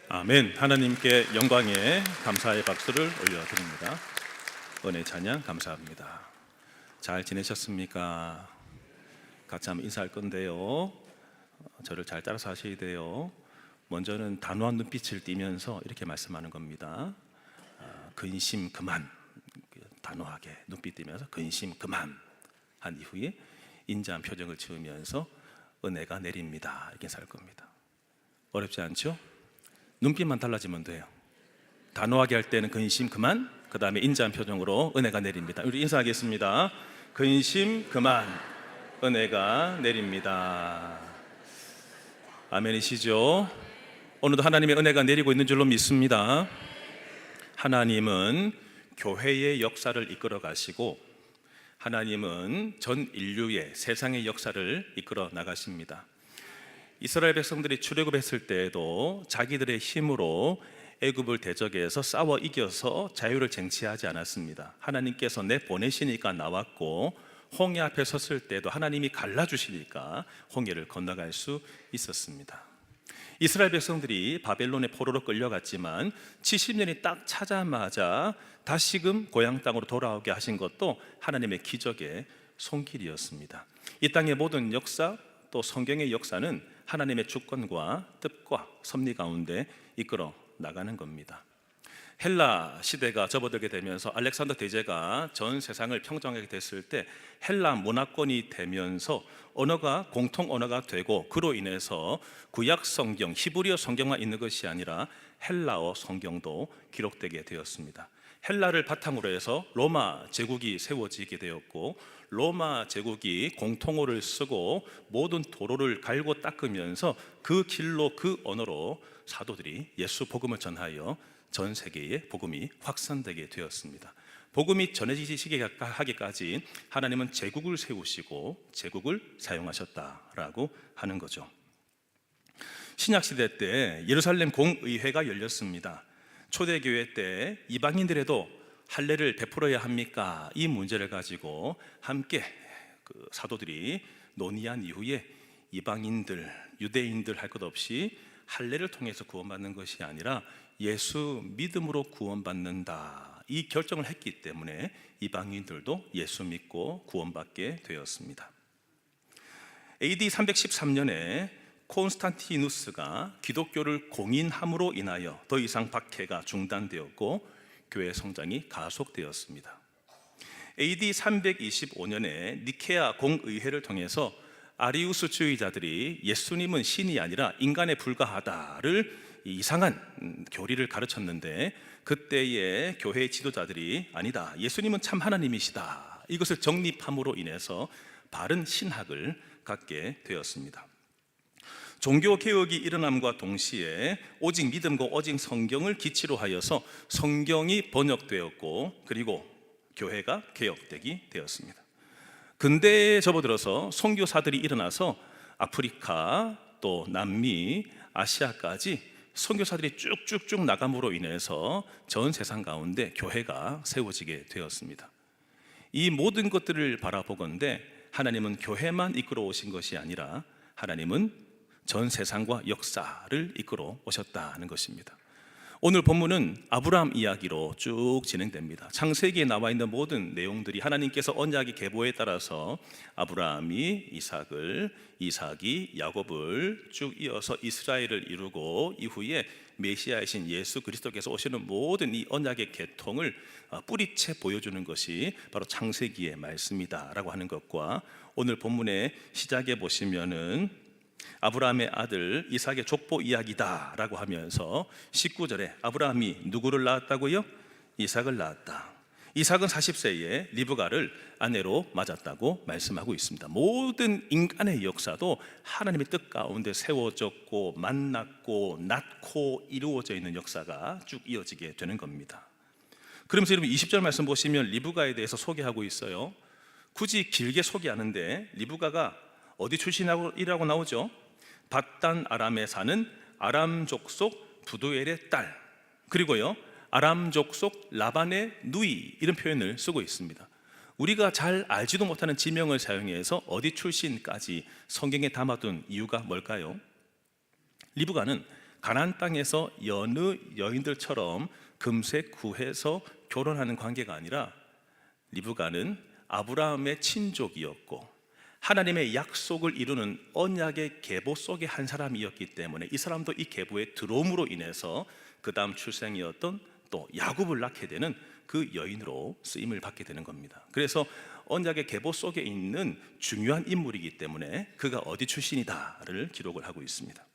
아멘. 하나님께 영광의 감사의 박수를 올려드립니다. 은혜 찬양 감사합니다. 잘 지내셨습니까? 같이 한번 인사할 건데요, 저를 잘 따라서 하셔야 돼요. 먼저는 단호한 눈빛을 띠면서 이렇게 말씀하는 겁니다. 근심 그만. 단호하게 눈빛 띠면서 근심 그만 한 이후에 인자한 표정을 지으면서 은혜가 내립니다, 이렇게 살 겁니다. 어렵지 않죠? 눈빛만 달라지면 돼요. 단호하게 할 때는 근심 그만, 그 다음에 인자한 표정으로 은혜가 내립니다. 우리 인사하겠습니다. 근심 그만, 은혜가 내립니다. 아멘이시죠? 오늘도 하나님의 은혜가 내리고 있는 줄로 믿습니다. 하나님은 교회의 역사를 이끌어 가시고, 하나님은 전 인류의 세상의 역사를 이끌어 나가십니다. 이스라엘 백성들이 출애굽했을 때에도 자기들의 힘으로 애굽을 대적해서 싸워 이겨서 자유를 쟁취하지 않았습니다. 하나님께서 내보내시니까 나왔고, 홍해 앞에 섰을 때도 하나님이 갈라주시니까 홍해를 건너갈 수 있었습니다. 이스라엘 백성들이 바벨론의 포로로 끌려갔지만 70년이 딱 차자마자 다시금 고향 땅으로 돌아오게 하신 것도 하나님의 기적의 손길이었습니다. 이 땅의 모든 역사, 또 성경의 역사는 하나님의 주권과 뜻과 섭리 가운데 이끌어 나가는 겁니다. 헬라 시대가 접어들게 되면서 알렉산더 대제가 전 세상을 평정하게 됐을 때 헬라 문화권이 되면서 언어가 공통 언어가 되고, 그로 인해서 구약 성경, 히브리어 성경만 있는 것이 아니라 헬라어 성경도 기록되게 되었습니다. 헬라를 바탕으로 해서 로마 제국이 세워지게 되었고, 로마 제국이 공통어를 쓰고 모든 도로를 갈고 닦으면서 그 길로, 그 언어로 사도들이 예수 복음을 전하여 전 세계에 복음이 확산되게 되었습니다. 복음이 전해지시게 하기까지 하나님은 제국을 세우시고 제국을 사용하셨다라고 하는 거죠. 신약시대 때 예루살렘 공의회가 열렸습니다. 초대교회 때 이방인들에도 할례를 베풀어야 합니까? 이 문제를 가지고 함께 사도들이 논의한 이후에 이방인들, 유대인들 할 것 없이 할례를 통해서 구원받는 것이 아니라 예수 믿음으로 구원받는다, 이 결정을 했기 때문에 이방인들도 예수 믿고 구원받게 되었습니다. AD 313년에 콘스탄티누스가 기독교를 공인함으로 인하여 더 이상 박해가 중단되었고 교회 성장이 가속되었습니다. AD 325년에 니케아 공의회를 통해서 아리우스주의자들이 예수님은 신이 아니라 인간에 불과하다를 이상한 교리를 가르쳤는데, 그때의 교회 지도자들이 아니다, 예수님은 참 하나님이시다, 이것을 정립함으로 인해서 바른 신학을 갖게 되었습니다. 종교개혁이 일어남과 동시에 오직 믿음과 오직 성경을 기치로 하여서 성경이 번역되었고, 그리고 교회가 개혁되게 되었습니다. 근대에 접어들어서 선교사들이 일어나서 아프리카, 또 남미, 아시아까지 선교사들이 쭉쭉쭉 나감으로 인해서 전 세상 가운데 교회가 세워지게 되었습니다. 이 모든 것들을 바라보건대 하나님은 교회만 이끌어 오신 것이 아니라 하나님은 전 세상과 역사를 이끌어 오셨다는 것입니다. 오늘 본문은 아브라함 이야기로 쭉 진행됩니다. 창세기에 나와 있는 모든 내용들이 하나님께서 언약의 계보에 따라서 아브라함이 이삭이 야곱을 쭉 이어서 이스라엘을 이루고, 이후에 메시아이신 예수 그리스도께서 오시는 모든 이 언약의 계통을 뿌리채 보여주는 것이 바로 창세기의 말씀이다라고 하는 것과, 오늘 본문의 시작에 보시면은 아브라함의 아들 이삭의 족보 이야기다라고 하면서 19절에 아브라함이 누구를 낳았다고요? 이삭을 낳았다. 이삭은 40세에 리브가를 아내로 맞았다고 말씀하고 있습니다. 모든 인간의 역사도 하나님의 뜻 가운데 세워졌고 만났고 낳고 이루어져 있는 역사가 쭉 이어지게 되는 겁니다. 그러면서 여러분 20절 말씀 보시면 리브가에 대해서 소개하고 있어요. 굳이 길게 소개하는데 리브가가 어디 출신이라고 나오죠? 밧단 아람에 사는 아람 족속 부두엘의 딸, 그리고요 아람 족속 라반의 누이, 이런 표현을 쓰고 있습니다. 우리가 잘 알지도 못하는 지명을 사용해서 어디 출신까지 성경에 담아둔 이유가 뭘까요? 리브가는 가나안 땅에서 여느 여인들처럼 금세 구해서 결혼하는 관계가 아니라 리브가는 아브라함의 친족이었고 하나님의 약속을 이루는 언약의 계보 속의 한 사람이었기 때문에 이 사람도 이 계보에 들어옴으로 인해서 그 다음 출생이었던 또 야곱을 낳게 되는 그 여인으로 쓰임을 받게 되는 겁니다. 그래서 언약의 계보 속에 있는 중요한 인물이기 때문에 그가 어디 출신이다를 기록을 하고 있습니다.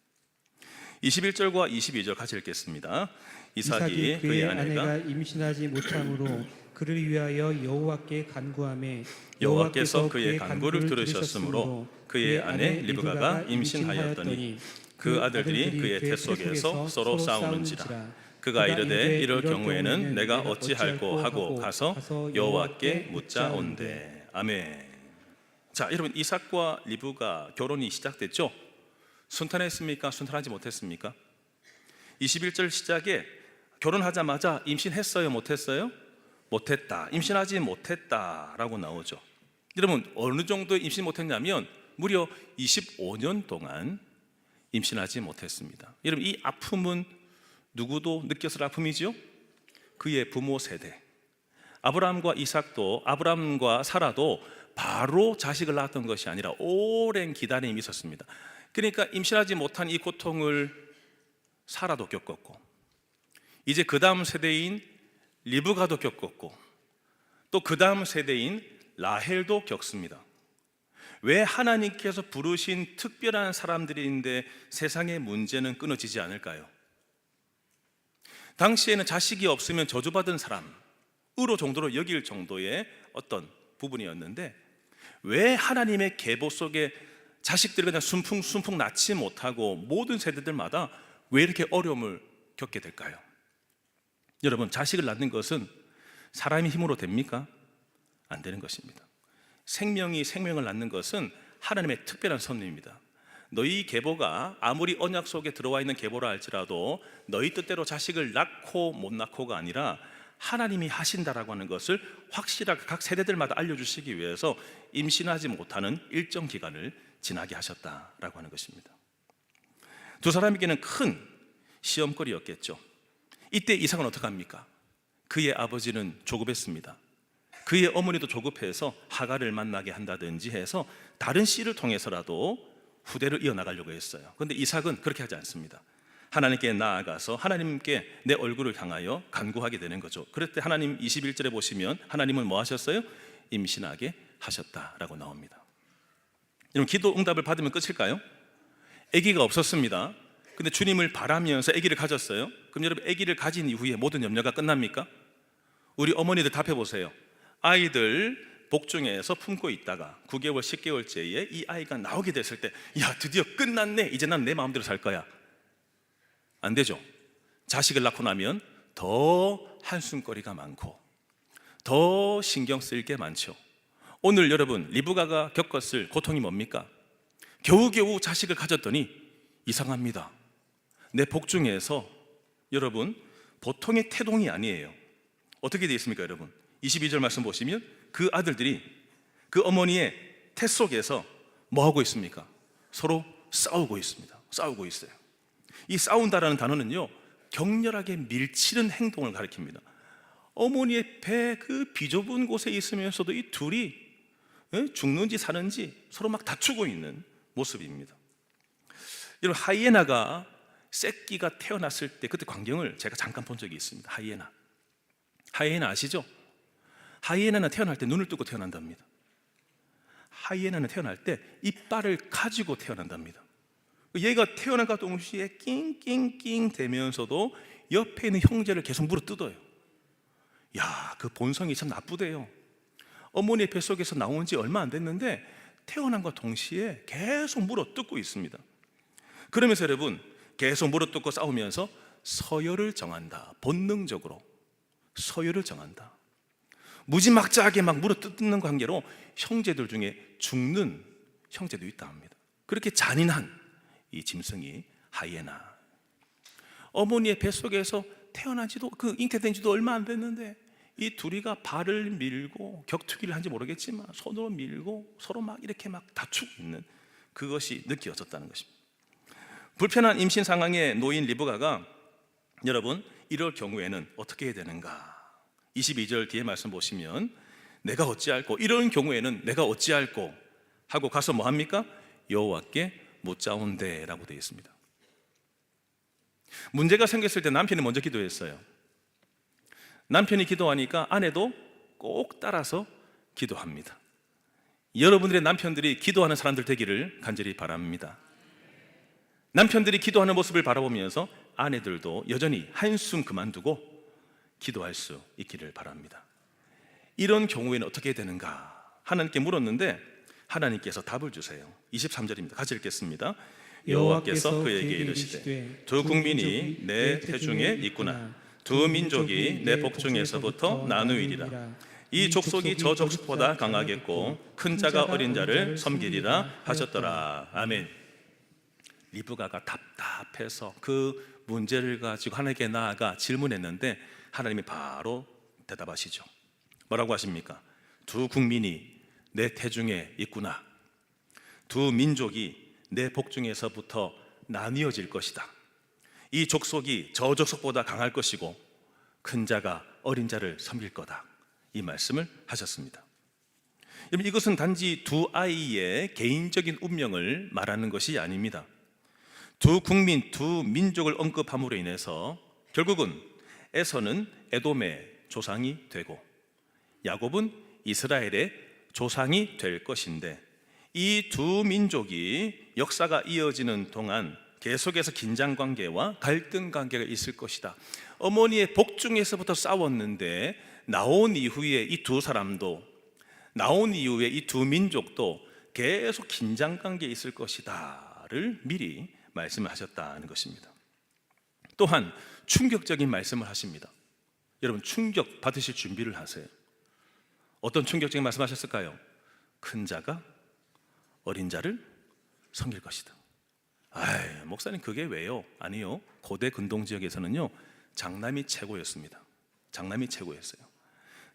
21절과 22절 같이 읽겠습니다. 이삭이 그의 아내가 임신하지 못함으로 그를 위하여 여호와께 간구하매 여호와께서 그의 간구를 들으셨으므로 그의 아내 리브가가 임신하였더니 그 아들들이 그의 태 속에서 서로 싸우는지라. 그가 이르되 이럴 경우에는 내가 어찌할꼬 하고 가서 여호와께 묻자온대. 아멘. 자, 여러분, 이삭과 리브가 결혼이 시작됐죠? 순탄했습니까? 순탄하지 못했습니까? 21절 시작에 결혼하자마자 임신했어요? 못했어요? 못했다. 임신하지 못했다라고 나오죠. 여러분, 어느 정도 임신 못했냐면 무려 25년 동안 임신하지 못했습니다. 여러분, 이 아픔은 누구도 느꼈을 아픔이죠? 그의 부모 세대 아브라함과 이삭도, 아브라함과 사라도 바로 자식을 낳았던 것이 아니라 오랜 기다림이 있었습니다. 그러니까 임신하지 못한 이 고통을 사라도 겪었고, 이제 그 다음 세대인 리브가도 겪었고, 또 그 다음 세대인 라헬도 겪습니다. 왜 하나님께서 부르신 특별한 사람들인데 세상의 문제는 끊어지지 않을까요? 당시에는 자식이 없으면 저주받은 사람으로 정도로 여길 정도의 어떤 부분이었는데, 왜 하나님의 계보 속에 자식들이 그냥 순풍순풍 낳지 못하고 모든 세대들마다 왜 이렇게 어려움을 겪게 될까요? 여러분, 자식을 낳는 것은 사람의 힘으로 됩니까? 안 되는 것입니다. 생명이 생명을 낳는 것은 하나님의 특별한 섭리입니다. 너희 계보가 아무리 언약 속에 들어와 있는 계보라 할지라도 너희 뜻대로 자식을 낳고 못 낳고가 아니라 하나님이 하신다라고 하는 것을 확실하게 각 세대들마다 알려주시기 위해서 임신하지 못하는 일정 기간을 지나게 하셨다라고 하는 것입니다. 두 사람에게는 큰 시험거리였겠죠. 이때 이삭은 어떻게 합니까? 그의 아버지는 조급했습니다. 그의 어머니도 조급해서 하갈을 만나게 한다든지 해서 다른 씨를 통해서라도 후대를 이어나가려고 했어요. 그런데 이삭은 그렇게 하지 않습니다. 하나님께 나아가서 하나님께 내 얼굴을 향하여 간구하게 되는 거죠. 그럴 때 하나님 21절에 보시면 하나님은 뭐 하셨어요? 임신하게 하셨다라고 나옵니다. 여러분, 기도 응답을 받으면 끝일까요? 아기가 없었습니다. 근데 주님을 바라면서 아기를 가졌어요. 그럼 여러분, 아기를 가진 이후에 모든 염려가 끝납니까? 우리 어머니들 답해 보세요. 아이들 복중에서 품고 있다가 9개월, 10개월째에 이 아이가 나오게 됐을 때, 야, 드디어 끝났네, 이제 난 내 마음대로 살 거야. 안 되죠. 자식을 낳고 나면 더 한숨거리가 많고 더 신경 쓸 게 많죠. 오늘 여러분, 리브가가 겪었을 고통이 뭡니까? 겨우겨우 자식을 가졌더니 이상합니다. 내 복중에서 여러분, 보통의 태동이 아니에요. 어떻게 되어 있습니까, 여러분? 22절 말씀 보시면 그 아들들이 그 어머니의 태 속에서 뭐 하고 있습니까? 서로 싸우고 있습니다. 싸우고 있어요. 이 싸운다라는 단어는요, 격렬하게 밀치는 행동을 가리킵니다. 어머니의 배 그 비좁은 곳에 있으면서도 이 둘이 죽는지 사는지 서로 막 다투고 있는 모습입니다. 여러분, 하이에나가 새끼가 태어났을 때 그때 광경을 제가 잠깐 본 적이 있습니다. 하이에나 아시죠? 하이에나는 태어날 때 눈을 뜨고 태어난답니다. 하이에나는 태어날 때 이빨을 가지고 태어난답니다. 얘가 태어난과 동시에 낑낑낑 대면서도 옆에 있는 형제를 계속 물어뜯어요. 야, 그 본성이 참 나쁘대요. 어머니의 뱃속에서 나온 지 얼마 안 됐는데 태어난과 동시에 계속 물어뜯고 있습니다. 그러면서 여러분, 계속 물어뜯고 싸우면서 서열을 정한다. 본능적으로 서열을 정한다. 무지막지하게 막 물어뜯는 관계로 형제들 중에 죽는 형제도 있다 합니다. 그렇게 잔인한 이 짐승이 하이에나. 어머니의 뱃속에서 태어난 지도, 그 잉태된 지도 얼마 안 됐는데 이 둘이가 발을 밀고 격투기를 한지 모르겠지만 손으로 밀고 서로 막 이렇게 막 다투고 있는 그것이 느껴졌다는 것입니다. 불편한 임신 상황에 놓인 리브가가 여러분 이럴 경우에는 어떻게 해야 되는가? 22절 뒤에 말씀 보시면 내가 어찌할꼬, 이런 경우에는 내가 어찌할꼬 하고 가서 뭐 합니까? 여호와께 묻자온대 라고 되어 있습니다. 문제가 생겼을 때 남편이 먼저 기도했어요. 남편이 기도하니까 아내도 꼭 따라서 기도합니다. 여러분들의 남편들이 기도하는 사람들 되기를 간절히 바랍니다. 남편들이 기도하는 모습을 바라보면서 아내들도 여전히 한숨 그만두고 기도할 수 있기를 바랍니다. 이런 경우에는 어떻게 해야 되는가? 하나님께 물었는데 하나님께서 답을 주세요. 23절입니다. 같이 읽겠습니다. 여호와께서 그에게 이르시되 두 국민이 내 태중에 있구나. 두 민족이 내 복중에서부터 나누이리라. 이 족속이 저 족속보다 강하겠고 큰 자가 어린 자를 섬기리라 하셨더라. 아멘. 리브가가 답답해서 그 문제를 가지고 하나님께 나아가 질문했는데 하나님이 바로 대답하시죠. 뭐라고 하십니까? 두 국민이 내 태중에 있구나. 두 민족이 내 복중에서부터 나뉘어질 것이다. 이 족속이 저 족속보다 강할 것이고 큰 자가 어린 자를 섬길 거다. 이 말씀을 하셨습니다. 여러분, 이것은 단지 두 아이의 개인적인 운명을 말하는 것이 아닙니다. 두 국민, 두 민족을 언급함으로 인해서 결국은 에서는 에돔의 조상이 되고 야곱은 이스라엘의 조상이 될 것인데 이 두 민족이 역사가 이어지는 동안 계속해서 긴장관계와 갈등관계가 있을 것이다. 어머니의 복중에서부터 싸웠는데 나온 이후에 이 두 사람도, 나온 이후에 이 두 민족도 계속 긴장관계에 있을 것이다를 미리 말씀을 하셨다는 것입니다. 또한 충격적인 말씀을 하십니다. 여러분, 충격 받으실 준비를 하세요. 어떤 충격적인 말씀 하셨을까요? 큰 자가 어린 자를 섬길 것이다. 목사님 그게 왜요? 아니요. 고대 근동 지역에서는요 장남이 최고였습니다. 장남이 최고였어요.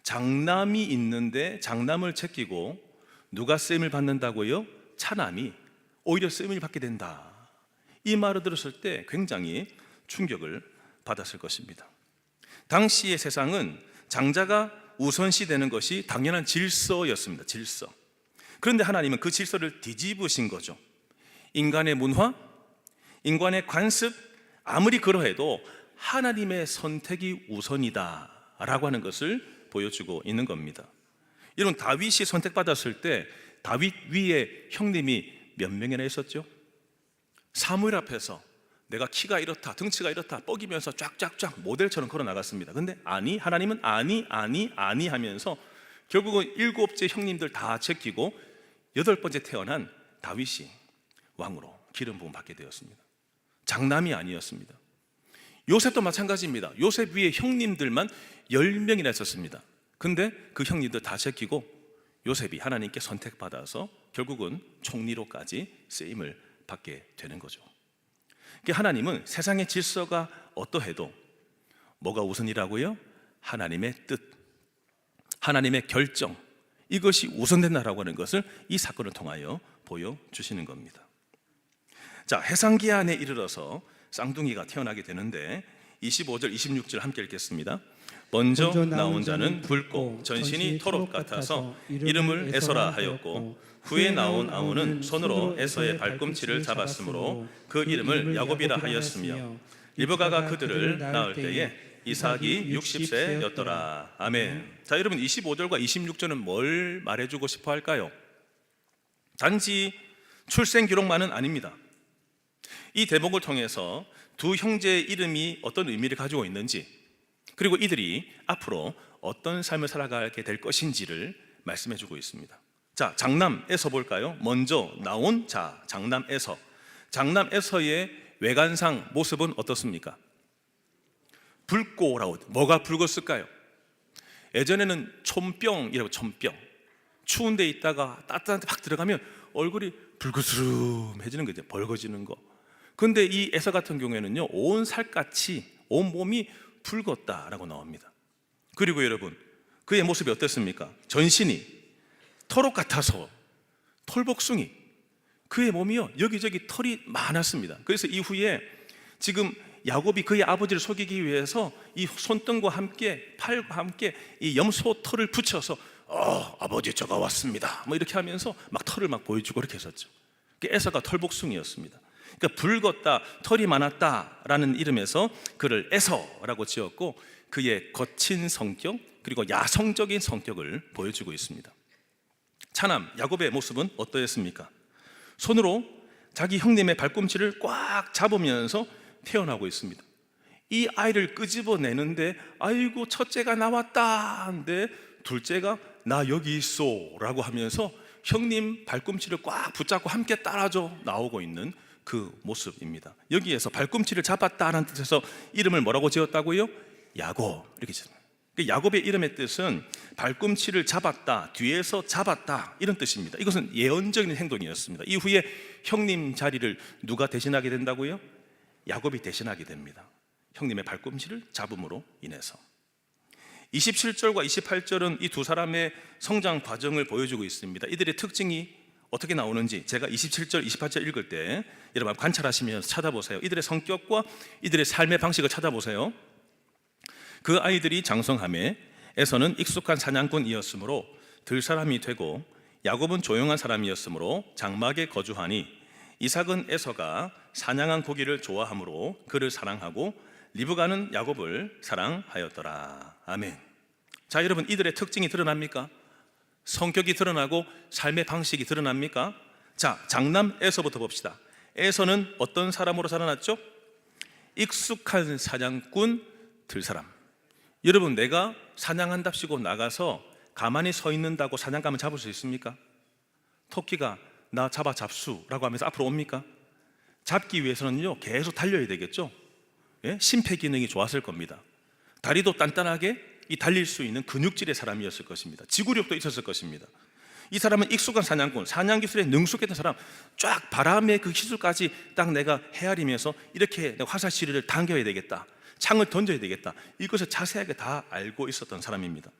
장남이 있는데 장남을 제끼고 누가 쓰임을 받는다고요? 차남이 오히려 쓰임을 받게 된다. 이 말을 들었을 때 굉장히 충격을 받았을 것입니다. 당시의 세상은 장자가 우선시되는 것이 당연한 질서였습니다. 질서. 그런데 하나님은 그 질서를 뒤집으신 거죠. 인간의 문화, 인간의 관습, 아무리 그러해도 하나님의 선택이 우선이다 라고 하는 것을 보여주고 있는 겁니다. 여러분, 다윗이 선택받았을 때 다윗 위에 형님이 몇 명이나 있었죠? 사무엘 앞에서 내가 키가 이렇다, 등치가 이렇다 뻐기면서 쫙쫙쫙 모델처럼 걸어 나갔습니다. 근데 아니, 하나님은 아니 하면서 결국은 7째 형님들 다 제끼고 8번째 태어난 다윗이 왕으로 기름 부음 받게 되었습니다. 장남이 아니었습니다. 요셉도 마찬가지입니다. 요셉 위에 형님들만 10명이나 있었습니다. 근데 그 형님들 다 제끼고 요셉이 하나님께 선택받아서 결국은 총리로까지 쓰임을 받게 되는 거죠. 하나님은 세상의 질서가 어떠해도 뭐가 우선이라고요? 하나님의 뜻, 하나님의 결정, 이것이 우선된다라고 하는 것을 이 사건을 통하여 보여주시는 겁니다. 자, 해상기한에 이르러서 쌍둥이가 태어나게 되는데 25절, 26절 함께 읽겠습니다. 먼저 나온 자는 붉고 전신이 토록 같아서 이름을 에서라 하였고 후에 나온 아우는 손으로 에서의 발꿈치를 잡았으므로 그 이름을 야곱이라 하였으며 리브가가 그들을 낳을 때에 이삭이 60세였더라. 아멘. 자, 여러분 25절과 26절은 뭘 말해주고 싶어 할까요? 단지 출생 기록만은 아닙니다. 이 대목을 통해서 두 형제의 이름이 어떤 의미를 가지고 있는지, 그리고 이들이 앞으로 어떤 삶을 살아가게 될 것인지를 말씀해주고 있습니다. 자, 장남 에서 볼까요? 먼저 나온 자, 장남 에서. 장남 에서의 외관상 모습은 어떻습니까? 붉고라고. 뭐가 붉었을까요? 예전에는 촌병이라고, 촌병. 추운 데 있다가 따뜻한 데 팍 들어가면 얼굴이 붉으스름해지는 거죠. 벌거지는 거. 근데 이 에서 같은 경우에는요, 온 살갗이, 온 몸이 붉었다라고 나옵니다. 그리고 여러분, 그의 모습이 어땠습니까? 전신이 토록 같아서 털복숭이, 그의 몸이요 여기저기 털이 많았습니다. 그래서 이후에 지금 야곱이 그의 아버지를 속이기 위해서 이 손등과 함께 팔과 함께 이 염소 털을 붙여서 아버지 저가 왔습니다 뭐 이렇게 하면서 막 털을 막 보여주고 이렇게 했었죠. 에서가 털복숭이였습니다. 그러니까 붉었다, 털이 많았다라는 이름에서 그를 에서라고 지었고, 그의 거친 성격 그리고 야성적인 성격을 보여주고 있습니다. 차남 야곱의 모습은 어떠했습니까? 손으로 자기 형님의 발꿈치를 꽉 잡으면서 태어나고 있습니다. 이 아이를 끄집어내는데 아이고 첫째가 나왔다 하는데 둘째가 나 여기 있어 라고 하면서 형님 발꿈치를 꽉 붙잡고 함께 따라줘 나오고 있는 그 모습입니다. 여기에서 발꿈치를 잡았다는 뜻에서 이름을 뭐라고 지었다고요? 야곱 이렇게 지었습니다. 야곱의 이름의 뜻은 발꿈치를 잡았다, 뒤에서 잡았다 이런 뜻입니다. 이것은 예언적인 행동이었습니다. 이후에 형님 자리를 누가 대신하게 된다고요? 야곱이 대신하게 됩니다. 형님의 발꿈치를 잡음으로 인해서. 27절과 28절은 이 두 사람의 성장 과정을 보여주고 있습니다. 이들의 특징이 어떻게 나오는지 제가 27절, 28절 읽을 때 여러분 관찰하시면서 찾아보세요. 이들의 성격과 이들의 삶의 방식을 찾아보세요. 그 아이들이 장성함에 에서는 익숙한 사냥꾼이었으므로 들 사람이 되고, 야곱은 조용한 사람이었으므로 장막에 거주하니, 이삭은 에서가 사냥한 고기를 좋아하므로 그를 사랑하고 리브가는 야곱을 사랑하였더라. 아멘. 자, 여러분 이들의 특징이 드러납니까? 성격이 드러나고 삶의 방식이 드러납니까? 자, 장남 에서부터 봅시다. 에서는 어떤 사람으로 살아났죠? 익숙한 사냥꾼 들사람. 여러분, 내가 사냥한답시고 나가서 가만히 서 있는다고 사냥감을 잡을 수 있습니까? 토끼가 나 잡아 잡수라고 하면서 앞으로 옵니까? 잡기 위해서는요 계속 달려야 되겠죠. 예? 심폐 기능이 좋았을 겁니다. 다리도 단단하게 이 달릴 수 있는 근육질의 사람이었을 것입니다. 지구력도 있었을 것입니다. 이 사람은 익숙한 사냥꾼, 사냥 기술에 능숙했던 사람, 쫙 바람의 그 기술까지 딱 내가 헤아리면서 이렇게 내가 화살시리를 당겨야 되겠다, 창을 던져야 되겠다, 이것을 자세하게 다 알고 있었던 사람입니다.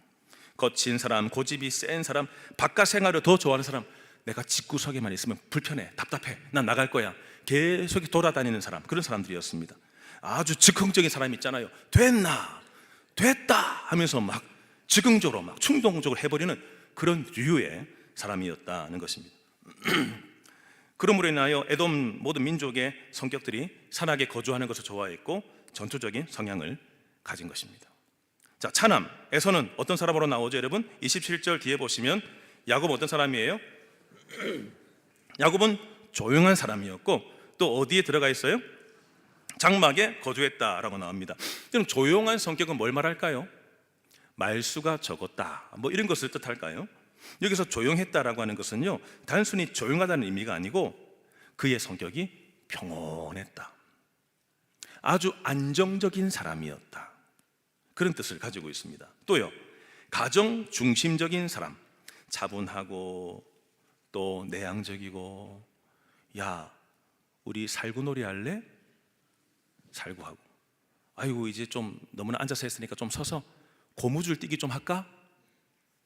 거친 사람, 고집이 센 사람, 바깥 생활을 더 좋아하는 사람, 내가 집구석에만 있으면 불편해, 답답해, 난 나갈 거야, 계속 돌아다니는 사람, 그런 사람들이었습니다. 아주 즉흥적인 사람이 있잖아요. 됐나? 됐다 하면서 막 즉흥적으로 막 충동적으로 해버리는 그런 류의 사람이었다는 것입니다. 그러므로 인하여 에돔 모든 민족의 성격들이 산악에 거주하는 것을 좋아했고 전투적인 성향을 가진 것입니다. 자, 차남 에서는 어떤 사람으로 나오죠, 여러분? 27절 뒤에 보시면 야곱은 어떤 사람이에요? 야곱은 조용한 사람이었고 또 어디에 들어가 있어요? 장막에 거주했다라고 나옵니다. 그럼 조용한 성격은 뭘 말할까요? 말수가 적었다, 뭐 이런 것을 뜻할까요? 여기서 조용했다라고 하는 것은요 단순히 조용하다는 의미가 아니고 그의 성격이 평온했다, 아주 안정적인 사람이었다, 그런 뜻을 가지고 있습니다. 또요, 가정 중심적인 사람, 차분하고 또 내향적이고, 야 우리 살구놀이 할래? 살구하고, 아이고 이제 좀 너무나 앉아서 했으니까 좀 서서 고무줄 뛰기 좀 할까?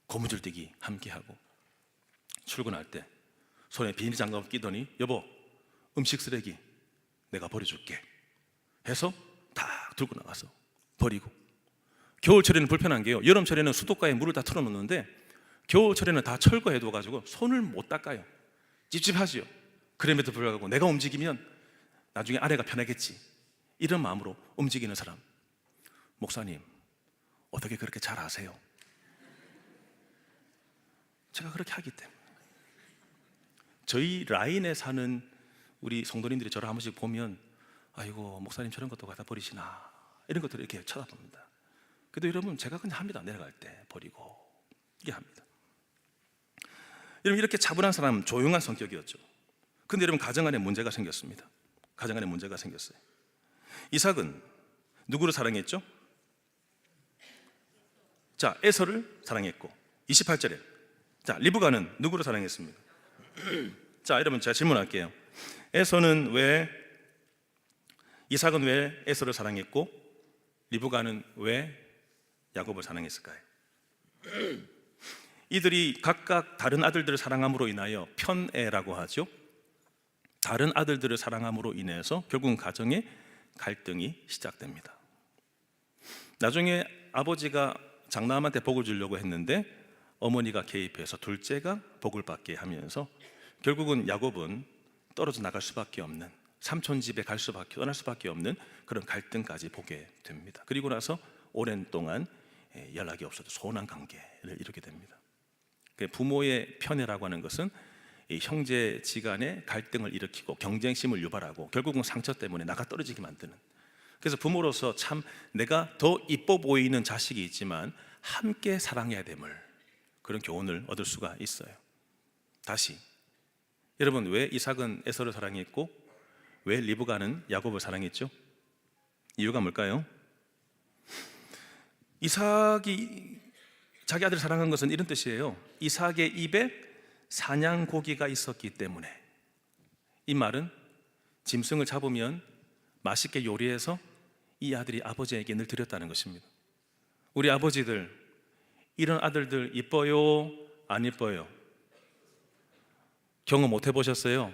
고무줄 뛰기 함께 하고, 출근할 때 손에 비닐 장갑 끼더니 여보 음식 쓰레기 내가 버려줄게 해서 다 들고 나가서 버리고, 겨울철에는 불편한 게요, 여름철에는 수도가에 물을 다 틀어놓는데 겨울철에는 다 철거해둬가지고 손을 못 닦아요. 찝찝하지요. 그럼에도 불구하고 내가 움직이면 나중에 아내가 편하겠지, 이런 마음으로 움직이는 사람. 목사님 어떻게 그렇게 잘 아세요? 제가 그렇게 하기 때문에. 저희 라인에 사는 우리 성도님들이 저를 한 번씩 보면 아이고 목사님 저런 것도 갖다 버리시나, 이런 것들을 이렇게 쳐다봅니다. 그래도 여러분 제가 그냥 합니다. 내려갈 때 버리고 이게 합니다. 여러분 이렇게 차분한 사람, 조용한 성격이었죠. 근데 여러분 가정 안에 문제가 생겼습니다. 가정 안에 문제가 생겼어요. 이삭은 누구를 사랑했죠? 자, 에서를 사랑했고, 28절에 자, 리브가는 누구를 사랑했습니까? 자, 여러분 제가 질문할게요. 이삭은 왜 에서를 사랑했고 리브가는 왜 야곱을 사랑했을까요? 이들이 각각 다른 아들들을 사랑함으로 인하여 편애라고 하죠. 다른 아들들을 사랑함으로 인해서 결국은 가정에 갈등이 시작됩니다. 나중에 아버지가 장남한테 복을 주려고 했는데 어머니가 개입해서 둘째가 복을 받게 하면서 결국은 야곱은 떨어져 나갈 수밖에 없는, 삼촌 집에 떠날 수밖에 없는 그런 갈등까지 보게 됩니다. 그리고 나서 오랜 동안 연락이 없어도 소원한 관계를 이루게 됩니다. 부모의 편애라고 하는 것은 이 형제지간의 갈등을 일으키고 경쟁심을 유발하고 결국은 상처 때문에 나가 떨어지게 만드는, 그래서 부모로서 참 내가 더 이뻐 보이는 자식이 있지만 함께 사랑해야 됨을, 그런 교훈을 얻을 수가 있어요. 다시, 여러분, 왜 이삭은 에서를 사랑했고 왜 리브가는 야곱을 사랑했죠? 이유가 뭘까요? 이삭이 자기 아들을 사랑한 것은 이런 뜻이에요. 이삭의 입에 사냥고기가 있었기 때문에. 이 말은 짐승을 잡으면 맛있게 요리해서 이 아들이 아버지에게 늘 드렸다는 것입니다. 우리 아버지들, 이런 아들들 이뻐요? 안 이뻐요? 경험 못 해보셨어요?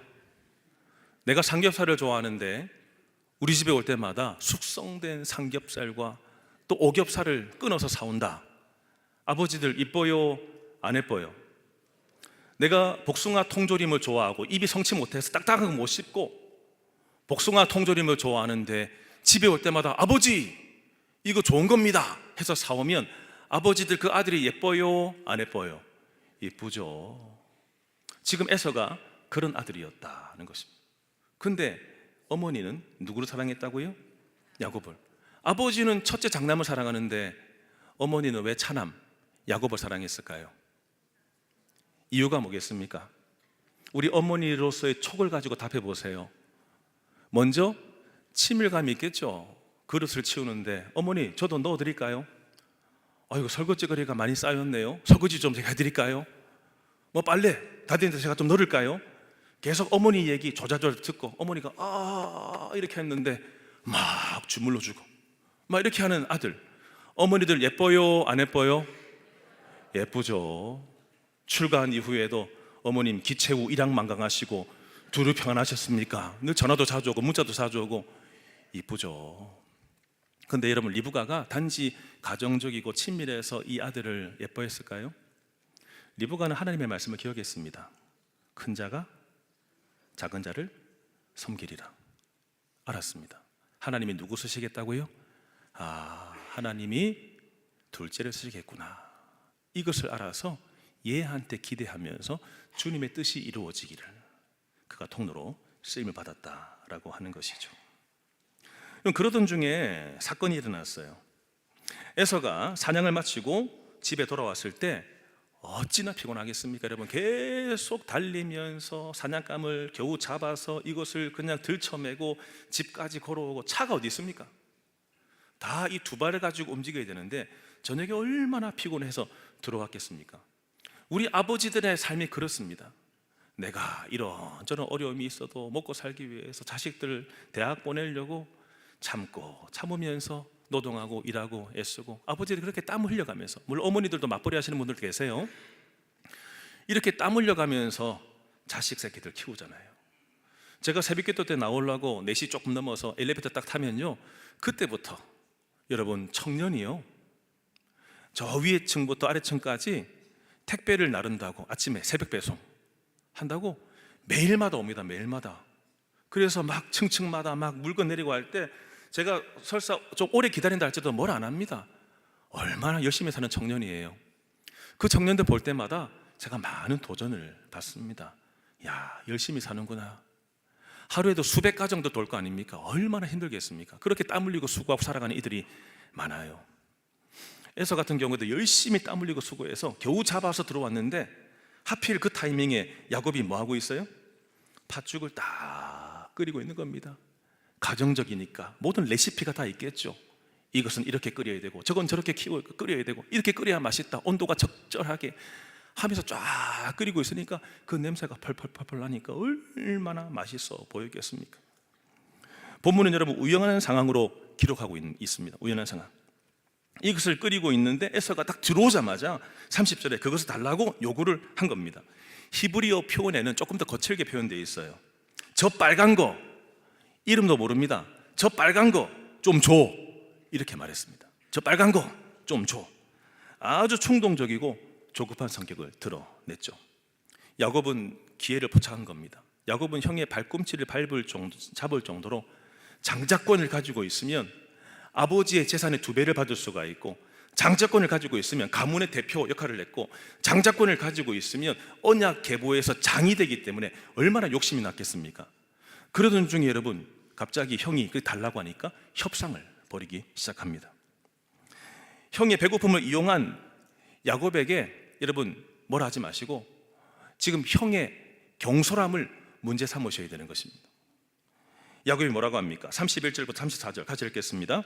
내가 삼겹살을 좋아하는데 우리 집에 올 때마다 숙성된 삼겹살과 또 오겹살을 끊어서 사온다. 아버지들 이뻐요? 안 예뻐요? 내가 복숭아 통조림을 좋아하고 입이 성치 못해서 딱딱하게 못 씹고 복숭아 통조림을 좋아하는데 집에 올 때마다 아버지 이거 좋은 겁니다 해서 사오면 아버지들 그 아들이 예뻐요? 안 예뻐요? 예쁘죠. 지금 에서가 그런 아들이었다는 것입니다. 근데 어머니는 누구를 사랑했다고요? 야곱을. 아버지는 첫째 장남을 사랑하는데 어머니는 왜 차남 야곱을 사랑했을까요? 이유가 뭐겠습니까? 우리 어머니로서의 촉을 가지고 답해 보세요. 먼저 친밀감이 있겠죠. 그릇을 치우는데 어머니 저도 넣어드릴까요? 아이고 설거지거리가 많이 쌓였네요. 설거지 좀 제가 해드릴까요? 뭐 빨래 다리는데 제가 좀 넣을까요? 계속 어머니 얘기 조자조자 듣고 어머니가 이렇게 했는데 막 주물러 주고 막 이렇게 하는 아들. 어머니들 예뻐요? 안 예뻐요? 예쁘죠. 출가한 이후에도 어머님 기체 후 일양만강하시고 두루 평안하셨습니까? 늘 전화도 자주 오고 문자도 자주 오고 이쁘죠. 근데 여러분, 리브가가 단지 가정적이고 친밀해서 이 아들을 예뻐했을까요? 리브가는 하나님의 말씀을 기억했습니다. 큰 자가 작은 자를 섬기리라. 알았습니다. 하나님이 누구 쓰시겠다고요? 하나님이 둘째를 쓰시겠구나. 이것을 알아서 얘한테 기대하면서 주님의 뜻이 이루어지기를 그가 통로로 쓰임을 받았다라고 하는 것이죠. 그러던 중에 사건이 일어났어요. 에서가 사냥을 마치고 집에 돌아왔을 때 어찌나 피곤하겠습니까? 여러분, 계속 달리면서 사냥감을 겨우 잡아서 이것을 그냥 들쳐매고 집까지 걸어오고 차가 어디 있습니까? 다 이 두 발을 가지고 움직여야 되는데 저녁에 얼마나 피곤해서 들어왔겠습니까? 우리 아버지들의 삶이 그렇습니다. 내가 이런저런 어려움이 있어도 먹고 살기 위해서 자식들 대학 보내려고 참으면서 노동하고 일하고 애쓰고, 아버지들이 그렇게 땀 흘려가면서, 물론 어머니들도 맞벌이 하시는 분들 계세요. 이렇게 땀 흘려가면서 자식 새끼들 키우잖아요. 제가 새벽기도 때 나오려고 4시 조금 넘어서 엘리베이터 딱 타면요, 그때부터 여러분 청년이요, 저 위에 층부터 아래 층까지 택배를 나른다고 아침에 새벽 배송 한다고 매일마다 옵니다. 매일마다. 그래서 막 층층마다 막 물건 내리고 할 때 제가 설사 좀 오래 기다린다 할지도 뭘 안 합니다. 얼마나 열심히 사는 청년이에요. 그 청년들 볼 때마다 제가 많은 도전을 받습니다. 야, 열심히 사는구나. 하루에도 수백 가정도 돌 거 아닙니까? 얼마나 힘들겠습니까? 그렇게 땀 흘리고 수고하고 살아가는 이들이 많아요. 에서 같은 경우도 열심히 땀 흘리고 수고해서 겨우 잡아서 들어왔는데 하필 그 타이밍에 야곱이 뭐 하고 있어요? 팥죽을 딱 끓이고 있는 겁니다. 가정적이니까 모든 레시피가 다 있겠죠. 이것은 이렇게 끓여야 되고 저건 저렇게 끓여야 되고 이렇게 끓여야 맛있다, 온도가 적절하게 하면서 쫙 끓이고 있으니까 그 냄새가 펄펄펄펄 나니까 얼마나 맛있어 보였겠습니까? 본문은 여러분 우연한 상황으로 기록하고 있습니다. 우연한 상황. 이것을 끓이고 있는데 에서가 딱 들어오자마자 30절에 그것을 달라고 요구를 한 겁니다. 히브리어 표현에는 조금 더 거칠게 표현되어 있어요. 저 빨간 거 이름도 모릅니다. 저 빨간 거 좀 줘. 이렇게 말했습니다. 저 빨간 거 좀 줘. 아주 충동적이고 조급한 성격을 드러냈죠. 야곱은 기회를 포착한 겁니다. 야곱은 형의 발꿈치를 잡을 정도로 장자권을 가지고 있으면 아버지의 재산의 2배를 받을 수가 있고, 장자권을 가지고 있으면 가문의 대표 역할을 했고, 장자권을 가지고 있으면 언약 계보에서 장이 되기 때문에 얼마나 욕심이 났겠습니까? 그러던 중에 여러분, 갑자기 형이 달라고 하니까 협상을 벌이기 시작합니다. 형의 배고픔을 이용한 야곱에게 여러분 뭐라 하지 마시고 지금 형의 경솔함을 문제 삼으셔야 되는 것입니다. 야곱이 뭐라고 합니까? 31절부터 34절 같이 읽겠습니다.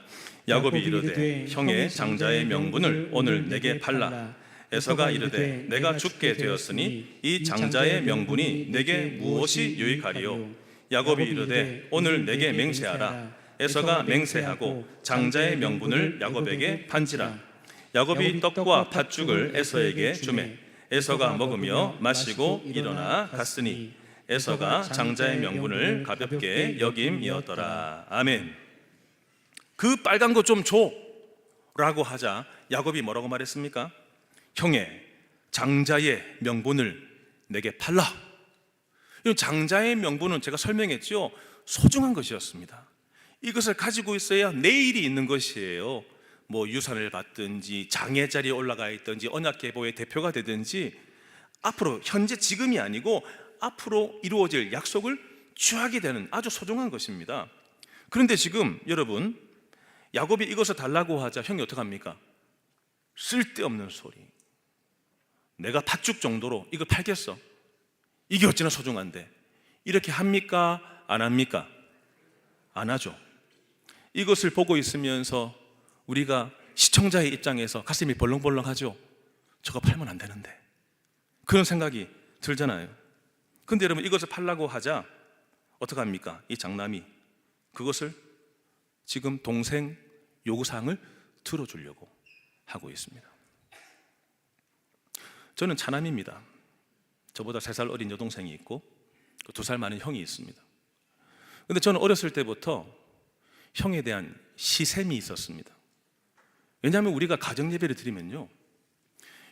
야곱이 이르되 형의 장자의 명분을 오늘 내게 팔라. 에서가 이르되 내가 죽게 되었으니 이 장자의 명분이 내게 무엇이 유익하리요? 야곱이 이르되 오늘 내게 맹세하라. 에서가 맹세하고 장자의 명분을 야곱에게 판지라. 야곱이 떡과 팥죽을 에서에게 주매 에서가 먹으며 마시고 일어나 갔으니 에서가 장자의 명분을 가볍게 여김이었더라. 아멘. 그 빨간 거 좀 줘 라고 하자 야곱이 뭐라고 말했습니까? 형의 장자의 명분을 내게 팔라. 이 장자의 명분은 제가 설명했죠. 소중한 것이었습니다. 이것을 가지고 있어야 내일이 있는 것이에요. 뭐 유산을 받든지 장의 자리에 올라가 있든지 언약계보의 대표가 되든지 앞으로 현재 지금이 아니고 앞으로 이루어질 약속을 취하게 되는 아주 소중한 것입니다. 그런데 지금 여러분, 야곱이 이것을 달라고 하자 형이 어떡합니까? 쓸데없는 소리. 내가 팥죽 정도로 이거 팔겠어? 이게 어찌나 소중한데. 이렇게 합니까? 안 합니까? 안 하죠. 이것을 보고 있으면서 우리가 시청자의 입장에서 가슴이 벌렁벌렁하죠. 저거 팔면 안 되는데. 그런 생각이 들잖아요. 근데 여러분, 이것을 팔라고 하자 어떡합니까? 이 장남이 그것을 지금 동생 요구사항을 들어주려고 하고 있습니다. 저는 차남입니다. 저보다 3살 어린 여동생이 있고 2살 많은 형이 있습니다. 근데 저는 어렸을 때부터 형에 대한 시샘이 있었습니다. 왜냐하면 우리가 가정 예배를 드리면요,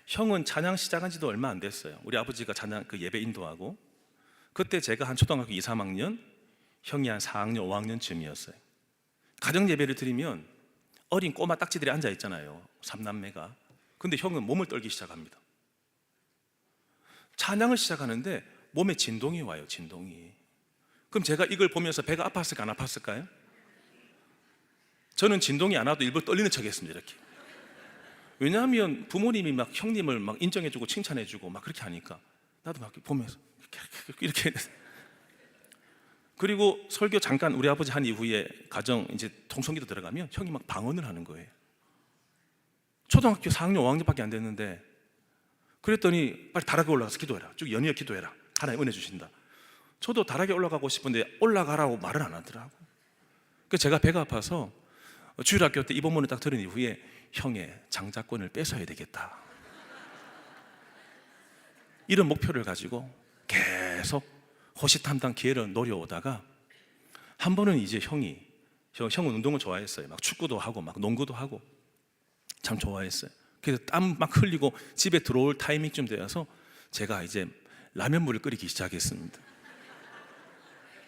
형은 찬양 시작한 지도 얼마 안 됐어요. 우리 아버지가 찬양 예배 인도하고, 그때 제가 한 초등학교 2, 3학년, 형이 한 4학년, 5학년쯤이었어요. 가정 예배를 드리면 어린 꼬마 딱지들이 앉아 있잖아요, 3남매가. 근데 형은 몸을 떨기 시작합니다. 찬양을 시작하는데 몸에 진동이 와요, 진동이. 그럼 제가 이걸 보면서 배가 아팠을까 안 아팠을까요? 저는 진동이 안 와도 일부러 떨리는 척 했습니다, 이렇게. 왜냐하면 부모님이 막 형님을 막 인정해주고 칭찬해주고 막 그렇게 하니까 나도 막 보면서 이렇게. 그리고 설교 잠깐 우리 아버지 한 이후에 가정 이제 통성기도 들어가면 형이 막 방언을 하는 거예요. 초등학교 4학년, 5학년밖에 안 됐는데, 그랬더니 빨리 다락에 올라가서 기도해라. 쭉 연이어 기도해라. 하나님 은혜 주신다. 저도 다락에 올라가고 싶은데 올라가라고 말을 안 하더라고. 그래서 제가 배가 아파서 주일학교 때 이 본문을 딱 들은 이후에 형의 장자권을 뺏어야 되겠다, 이런 목표를 가지고 계속 호시탐탐 기회를 노려오다가 한 번은 이제 형은 운동을 좋아했어요. 막 축구도 하고 막 농구도 하고 참 좋아했어요. 그래서 땀 막 흘리고 집에 들어올 타이밍쯤 되어서 제가 이제 라면물을 끓이기 시작했습니다.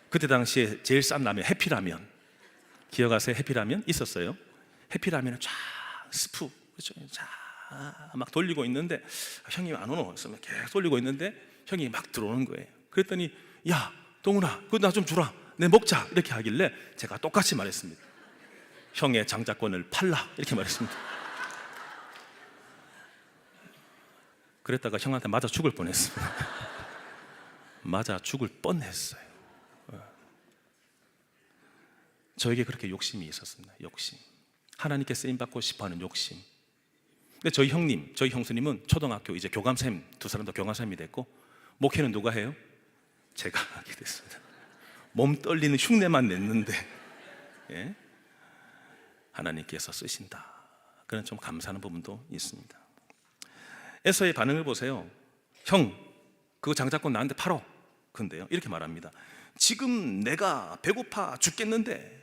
그때 당시에 제일 싼 라면, 해피라면, 기억하세요? 해피라면 있었어요. 해피라면을 쫙 스프 쫙막 돌리고 있는데 형이 안 오노? 그래서 계속 돌리고 있는데 형이 막 들어오는 거예요. 그랬더니 야 동훈아, 그거 나 좀 주라, 내 먹자, 이렇게 하길래 제가 똑같이 말했습니다. 형의 장자권을 팔라, 이렇게 말했습니다. 그랬다가 형한테 맞아 죽을 뻔했습니다. 맞아 죽을 뻔했어요. 저에게 그렇게 욕심이 있었습니다. 욕심. 하나님께 쓰임받고 싶어하는 욕심. 근데 저희 형수님은 초등학교 이제 교감쌤, 2사람도 교감쌤이 됐고, 목회는 누가 해요? 제가 하게 됐습니다. 몸 떨리는 흉내만 냈는데, 예? 하나님께서 쓰신다. 그런 좀 감사하는 부분도 있습니다. 에서의 반응을 보세요. 형, 그거 장자권 나한테 팔어. 근데요, 이렇게 말합니다. 지금 내가 배고파 죽겠는데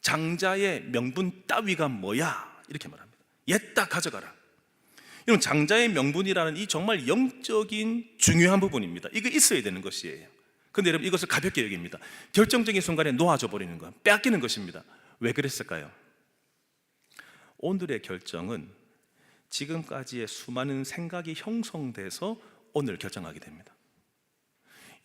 장자의 명분 따위가 뭐야? 이렇게 말합니다. 옛다 가져가라. 여러분, 장자의 명분이라는 이 정말 영적인 중요한 부분입니다. 이거 있어야 되는 것이에요. 그런데 여러분, 이것을 가볍게 여깁니다. 결정적인 순간에 놓아져 버리는 것, 빼앗기는 것입니다. 왜 그랬을까요? 오늘의 결정은 지금까지의 수많은 생각이 형성돼서 오늘 결정하게 됩니다.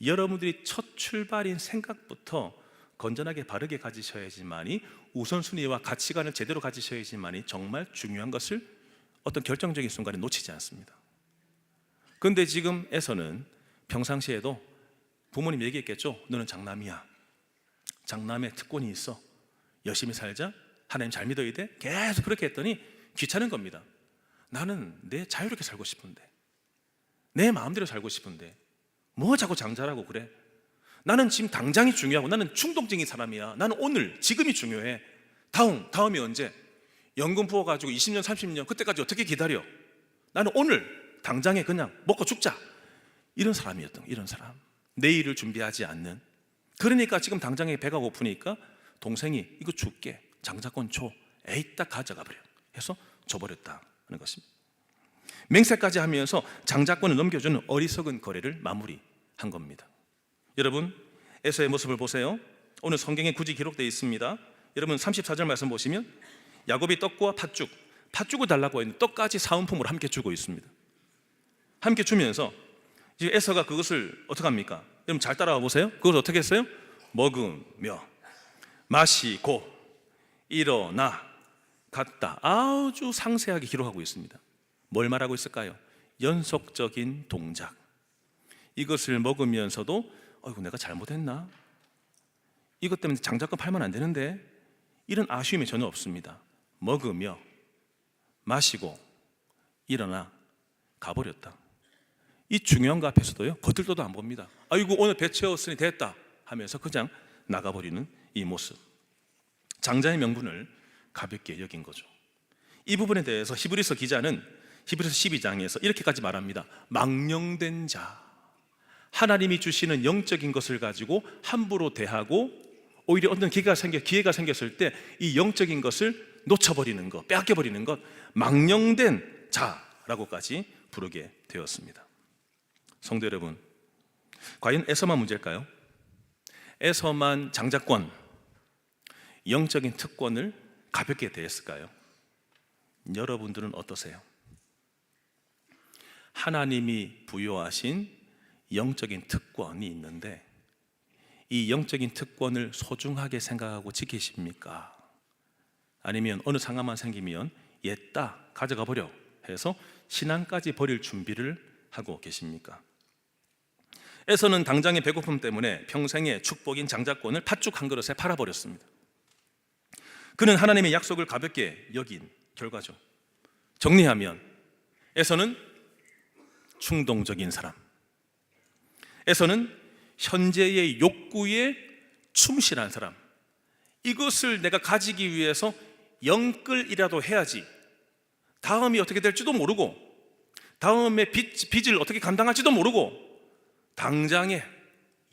여러분들이 첫 출발인 생각부터 건전하게 바르게 가지셔야지만이, 우선순위와 가치관을 제대로 가지셔야지만이 정말 중요한 것을 어떤 결정적인 순간에 놓치지 않습니다. 그런데 지금에서는 평상시에도 부모님 얘기했겠죠. 너는 장남이야. 장남의 특권이 있어. 열심히 살자. 하나님 잘 믿어야 돼. 계속 그렇게 했더니 귀찮은 겁니다. 나는 내 자유롭게 살고 싶은데, 내 마음대로 살고 싶은데 뭐 자꾸 장자라고 그래? 나는 지금 당장이 중요하고, 나는 충동적인 사람이야. 나는 오늘 지금이 중요해. 다음이 언제? 연금 부어가지고 20년 30년 그때까지 어떻게 기다려? 나는 오늘 당장에 그냥 먹고 죽자. 이런 사람이었던, 이런 사람. 내일을 준비하지 않는. 그러니까 지금 당장에 배가 고프니까 동생이 이거 줄게, 장자권 줘. 에이, 딱 가져가 버려 해서 줘버렸다는 것입니다. 맹세까지 하면서 장자권을 넘겨주는 어리석은 거래를 마무리한 겁니다. 여러분, 에서의 모습을 보세요. 오늘 성경에 굳이 기록되어 있습니다. 여러분 34절 말씀 보시면 야곱이 떡과 팥죽을 달라고 했는데 떡까지 사은품으로 함께 주고 있습니다. 함께 주면서 지금 에서가 그것을 어떻게 합니까? 여러분 잘 따라와 보세요. 그걸 어떻게 했어요? 먹으며 마시고 일어나 갔다. 아주 상세하게 기록하고 있습니다. 뭘 말하고 있을까요? 연속적인 동작. 이것을 먹으면서도 어이구, 내가 잘못했나? 이것 때문에 장자권 팔면 안 되는데, 이런 아쉬움이 전혀 없습니다. 먹으며 마시고 일어나 가버렸다. 이 중요한 거 앞에서도요, 거들떠도 안 봅니다. 아이고, 오늘 배 채웠으니 됐다 하면서 그냥 나가버리는 이 모습. 장자의 명분을 가볍게 여긴 거죠. 이 부분에 대해서 히브리서 기자는 히브리서 12장에서 이렇게까지 말합니다. 망령된 자, 하나님이 주시는 영적인 것을 가지고 함부로 대하고 오히려 어떤 기회가 생겼을 때 이 영적인 것을 놓쳐버리는 것, 빼앗겨버리는 것, 망령된 자라고까지 부르게 되었습니다. 성도 여러분, 과연 에서만 문제일까요? 에서만 장자권, 영적인 특권을 가볍게 대했을까요? 여러분들은 어떠세요? 하나님이 부여하신 영적인 특권이 있는데 이 영적인 특권을 소중하게 생각하고 지키십니까? 아니면 어느 상황만 생기면 옛다 가져가 버려 해서 신앙까지 버릴 준비를 하고 계십니까? 에서는 당장의 배고픔 때문에 평생의 축복인 장자권을 팥죽 한 그릇에 팔아버렸습니다. 그는 하나님의 약속을 가볍게 여긴 결과죠. 정리하면 에서는 충동적인 사람, 에서는 현재의 욕구에 충실한 사람. 이것을 내가 가지기 위해서 영끌이라도 해야지, 다음이 어떻게 될지도 모르고 다음에 빚을 어떻게 감당할지도 모르고 당장에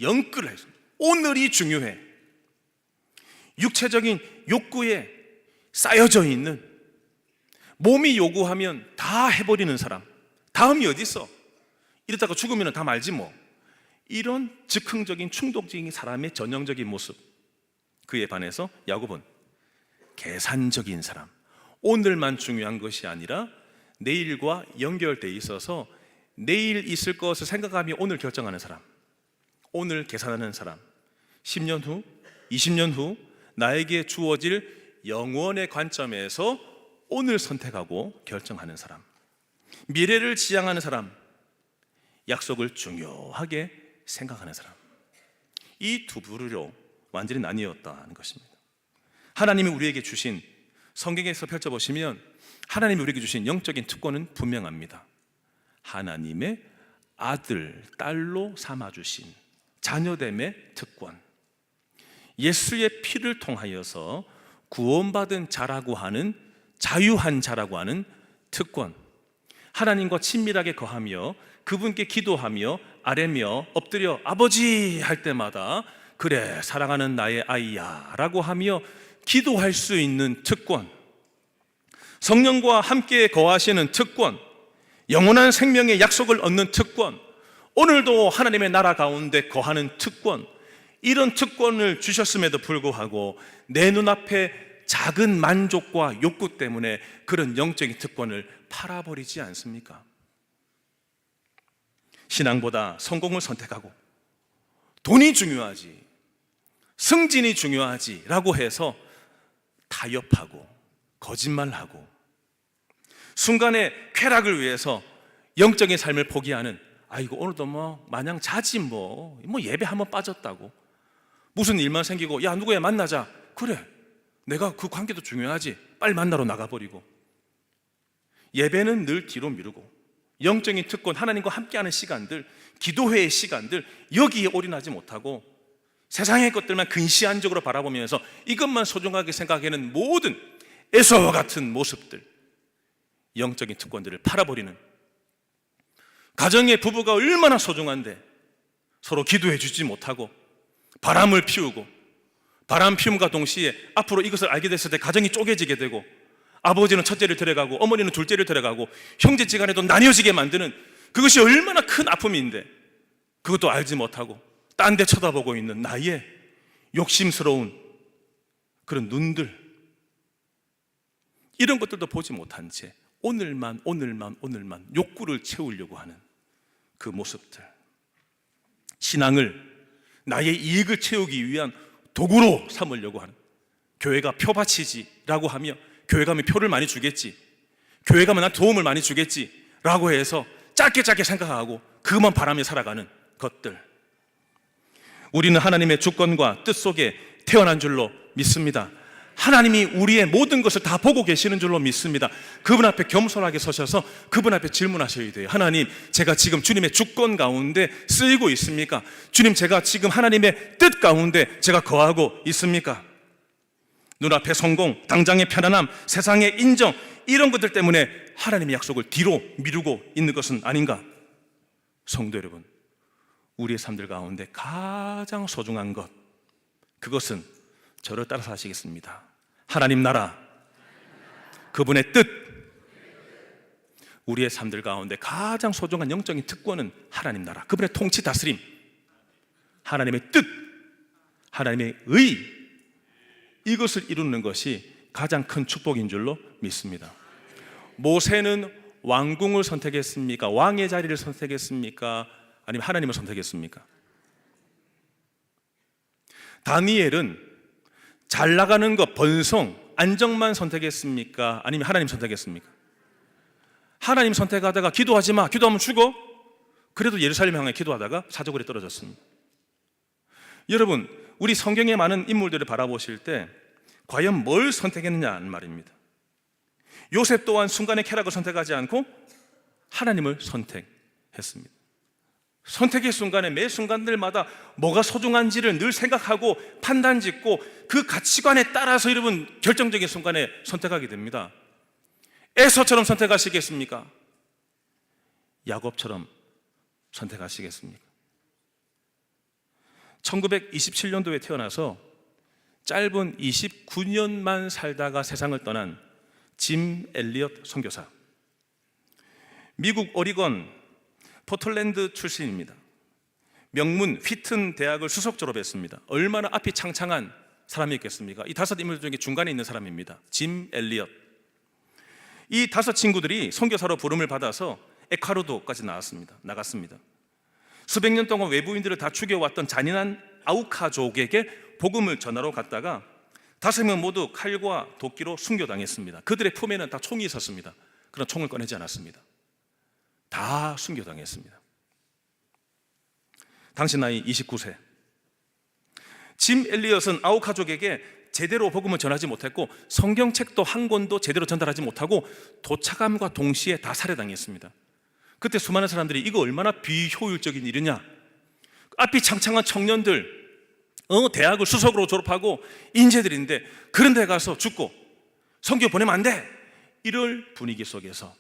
영끌을 해서 오늘이 중요해. 육체적인 욕구에 쌓여져 있는, 몸이 요구하면 다 해버리는 사람. 다음이 어디 있어? 이러다가 죽으면 다 말지 뭐. 이런 즉흥적인 충동적인 사람의 전형적인 모습. 그에 반해서 야곱은 계산적인 사람, 오늘만 중요한 것이 아니라 내일과 연결되어 있어서 내일 있을 것을 생각하며 오늘 결정하는 사람, 오늘 계산하는 사람, 10년 후, 20년 후 나에게 주어질 영원의 관점에서 오늘 선택하고 결정하는 사람, 미래를 지향하는 사람, 약속을 중요하게 생각하는 사람. 이 두 부류로 완전히 나뉘었다는 것입니다. 하나님이 우리에게 주신, 성경에서 펼쳐보시면 하나님이 우리에게 주신 영적인 특권은 분명합니다. 하나님의 아들, 딸로 삼아주신 자녀됨의 특권, 예수의 피를 통하여서 구원받은 자라고 하는, 자유한 자라고 하는 특권, 하나님과 친밀하게 거하며 그분께 기도하며 아뢰며 엎드려 아버지 할 때마다 그래 사랑하는 나의 아이야 라고 하며 기도할 수 있는 특권, 성령과 함께 거하시는 특권, 영원한 생명의 약속을 얻는 특권, 오늘도 하나님의 나라 가운데 거하는 특권, 이런 특권을 주셨음에도 불구하고 내 눈앞에 작은 만족과 욕구 때문에 그런 영적인 특권을 팔아버리지 않습니까? 신앙보다 성공을 선택하고 돈이 중요하지, 승진이 중요하지 라고 해서 타협하고 거짓말하고 순간의 쾌락을 위해서 영적인 삶을 포기하는, 아이고 오늘도 뭐 마냥 자지 뭐 예배 한번 빠졌다고, 무슨 일만 생기고 야 누구야 만나자, 그래 내가 그 관계도 중요하지, 빨리 만나러 나가버리고, 예배는 늘 뒤로 미루고 영적인 특권, 하나님과 함께하는 시간들, 기도회의 시간들, 여기에 올인하지 못하고 세상의 것들만 근시안적으로 바라보면서 이것만 소중하게 생각하는 모든 에서와 같은 모습들, 영적인 특권들을 팔아버리는, 가정의 부부가 얼마나 소중한데 서로 기도해 주지 못하고 바람을 피우고, 바람 피움과 동시에 앞으로 이것을 알게 됐을 때 가정이 쪼개지게 되고, 아버지는 첫째를 데려가고 어머니는 둘째를 데려가고 형제지간에도 나뉘어지게 만드는, 그것이 얼마나 큰 아픔인데 그것도 알지 못하고 딴 데 쳐다보고 있는 나의 욕심스러운 그런 눈들, 이런 것들도 보지 못한 채 오늘만 욕구를 채우려고 하는 그 모습들, 신앙을 나의 이익을 채우기 위한 도구로 삼으려고 하는, 교회가 표바치지라고 하며 교회 가면 표를 많이 주겠지, 교회 가면 난 도움을 많이 주겠지 라고 해서 짧게 생각하고 그것만 바라며 살아가는 것들, 우리는 하나님의 주권과 뜻 속에 태어난 줄로 믿습니다. 하나님이 우리의 모든 것을 다 보고 계시는 줄로 믿습니다. 그분 앞에 겸손하게 서셔서 그분 앞에 질문하셔야 돼요. 하나님, 제가 지금 주님의 주권 가운데 쓰이고 있습니까? 주님, 제가 지금 하나님의 뜻 가운데 제가 거하고 있습니까? 눈앞의 성공, 당장의 편안함, 세상의 인정, 이런 것들 때문에 하나님의 약속을 뒤로 미루고 있는 것은 아닌가? 성도 여러분, 우리의 삶들 가운데 가장 소중한 것, 그것은 저를 따라서 하시겠습니다. 하나님 나라, 그분의 뜻, 우리의 삶들 가운데 가장 소중한 영적인 특권은 하나님 나라, 그분의 통치 다스림, 하나님의 뜻, 하나님의 의, 이것을 이루는 것이 가장 큰 축복인 줄로 믿습니다. 모세는 왕궁을 선택했습니까? 왕의 자리를 선택했습니까? 아니면 하나님을 선택했습니까? 다니엘은 잘 나가는 것, 번성, 안정만 선택했습니까? 아니면 하나님 선택했습니까? 하나님 선택하다가 기도하지 마, 기도하면 죽어? 그래도 예루살렘 향해 기도하다가 사저골에 떨어졌습니다. 여러분, 우리 성경의 많은 인물들을 바라보실 때 과연 뭘 선택했느냐는 말입니다. 요셉 또한 순간의 쾌락을 선택하지 않고 하나님을 선택했습니다. 선택의 순간에 매 순간들마다 뭐가 소중한지를 늘 생각하고 판단짓고 그 가치관에 따라서 여러분 결정적인 순간에 선택하게 됩니다. 에서처럼 선택하시겠습니까? 야곱처럼 선택하시겠습니까? 1927년도에 태어나서 짧은 29년만 살다가 세상을 떠난 짐 엘리엇 선교사, 미국 오리건 포틀랜드 출신입니다. 명문 휘튼 대학을 수석 졸업했습니다. 얼마나 앞이 창창한 사람이었겠습니까? 이 다섯 인물 중에 중간에 있는 사람입니다. 짐 엘리엇. 이 다섯 친구들이 선교사로 부름을 받아서 에콰도르까지 나갔습니다. 수백 년 동안 외부인들을 다 죽여왔던 잔인한 아우카족에게 복음을 전하러 갔다가 다섯 명 모두 칼과 도끼로 순교당했습니다. 그들의 품에는 다 총이 있었습니다. 그러나 총을 꺼내지 않았습니다. 다 순교당했습니다. 당시 나이 29세. 짐 엘리엇은 아우카족에게 제대로 복음을 전하지 못했고 성경책도 한 권도 제대로 전달하지 못하고 도착함과 동시에 다 살해당했습니다. 그때 수많은 사람들이 이거 얼마나 비효율적인 일이냐, 앞이 창창한 청년들, 대학을 수석으로 졸업하고 인재들인데 그런 데 가서 죽고 선교 보내면 안 돼, 이럴 분위기 속에서